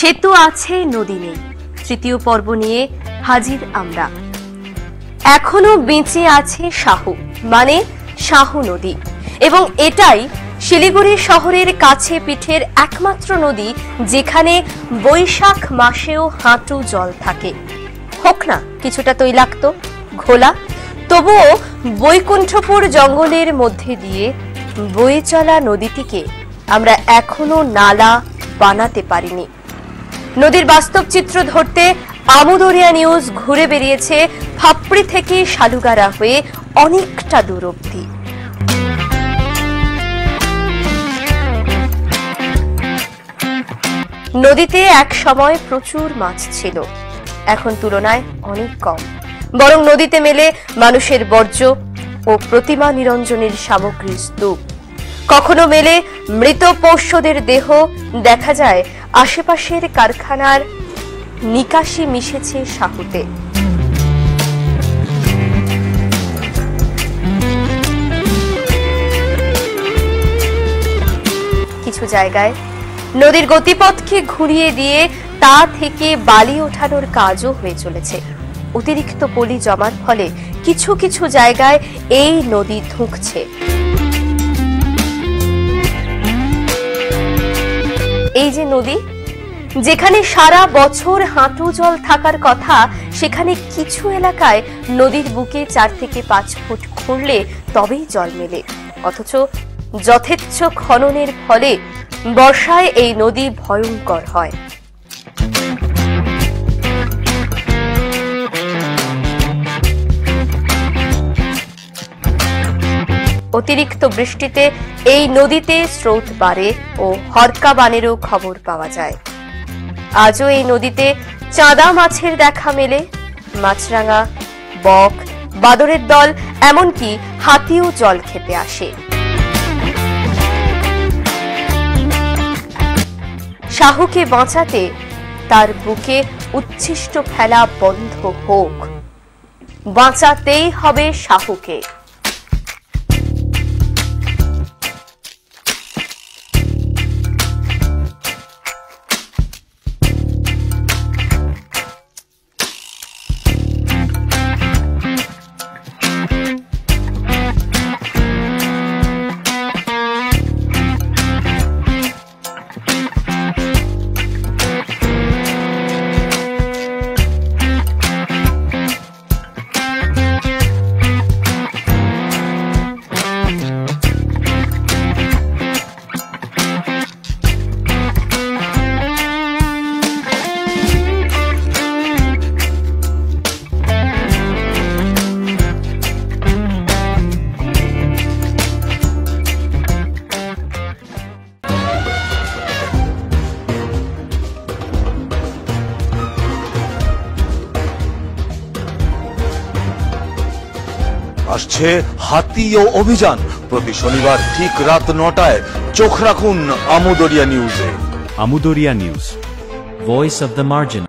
সেতু আছে নদী নেই তৃতীয় পর্ব নিয়ে হাজির আমরা। এখনো বেঁচে আছে শাহু মানে শাহু নদী এবং এটাই শিলিগুড়ি শহরের কাছে পিঠের একমাত্র নদী যেখানে বৈশাখ মাসেও হাঁটু জল থাকে। হোক না কিছুটা তৈলাক্ত ঘোলা, তবুও বৈকুণ্ঠপুর জঙ্গলের মধ্যে দিয়ে বয়ে চলা নদীটিকে আমরা এখনো নালা বানাতে পারিনি। নদীর বাস্তব চিত্র ধরতে আমুদরিয়া নিউজ ঘুরে বেরিয়েছে ফাপড়ি থেকে শালুগাড়া হয়ে অনেকটা দূর অবধি। নদীতে এক সময় প্রচুর মাছ ছিল, এখন তুলনায় অনেক কম। বরং নদীতে মেলে মানুষের বর্জ্য ও প্রতিমা নিরঞ্জনের সামগ্রীর স্তূপ। কখনো মেলে মৃত পোষ্যদের দেহ, দেখা যায় আশেপাশের কারখানার নিকাশি মিশেছে শাহুতে। কিছু জায়গায় নদীর গতিপথকে ঘুরিয়ে দিয়ে তা থেকে বালি ওঠানোর কাজও হয়ে চলেছে। অতিরিক্ত পলি জমার ফলে কিছু কিছু জায়গায় এই নদী ধুঁকছে। এই যে নদী, যেখানে সারা বছর হাঁটু জল থাকার কথা, সেখানে কিছু এলাকায় নদীর বুকে 4 থেকে 5 ফুট খুঁড়লে তবেই জল মেলে। অথচ যথেচ্ছ খননের ফলে বর্ষায় এই নদী ভয়ঙ্কর হয়। অতিরিক্ত বৃষ্টিতে এই নদীতে স্রোত বাড়ে ও হরকা বানেরও খবর পাওয়া যায়। আজও এই নদীতে চাঁদা মাছের দেখা মেলে। মাছরাঙা, বক, বাদরের দল, এমনকি হাতিও জল খেতে আসে। শাহুকে বাঁচাতে তার বুকে উচ্ছিষ্ট ফেলা বন্ধ হোক। বাঁচাতেই হবে শাহুকে। আসছে হাতি ও অভিযান। প্রতি শনিবার ঠিক রাত 9টায় চোখ রাখুন আমুদরিয়া নিউজে। Amu Darya news, voice of the margin.